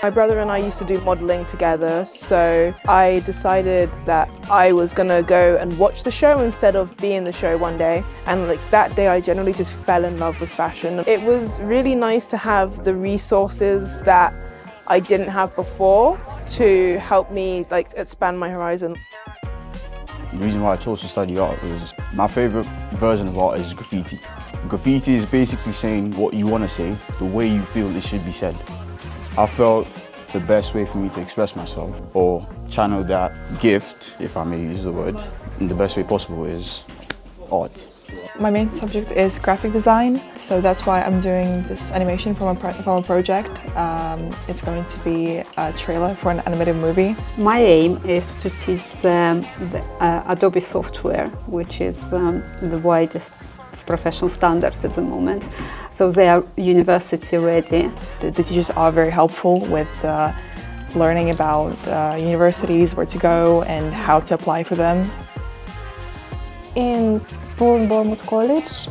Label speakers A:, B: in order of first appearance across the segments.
A: My brother and I used to do modelling together, so I decided that I was gonna go and watch the show instead of be in the show one day. And like that day I generally just fell in love with fashion. It was really nice to have the resources that I didn't have before to help me like expand my horizon.
B: The reason why I chose to study art was my favourite version of art is graffiti. Graffiti is basically saying what you want to say, the way you feel it should be said. I felt the best way for me to express myself or channel that gift, if I may use the word, in the best way possible is art.
C: My main subject is graphic design, so that's why I'm doing this animation from a project. It's going to be a trailer for an animated movie.
D: My aim is to teach them the Adobe software, which is the widest professional standard at the moment. So they are university ready.
C: The teachers are very helpful with learning about universities, where to go and how to apply for them.
E: In Poole and Bournemouth College,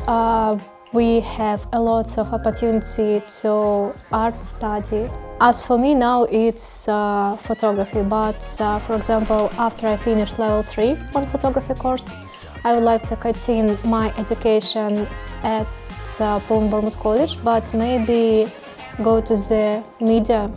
E: we have a lot of opportunity to art study. As for me now, it's photography, but for example, after I finish level 3 on photography course, I would like to continue my education at Poole and Bournemouth College, but maybe go to the media.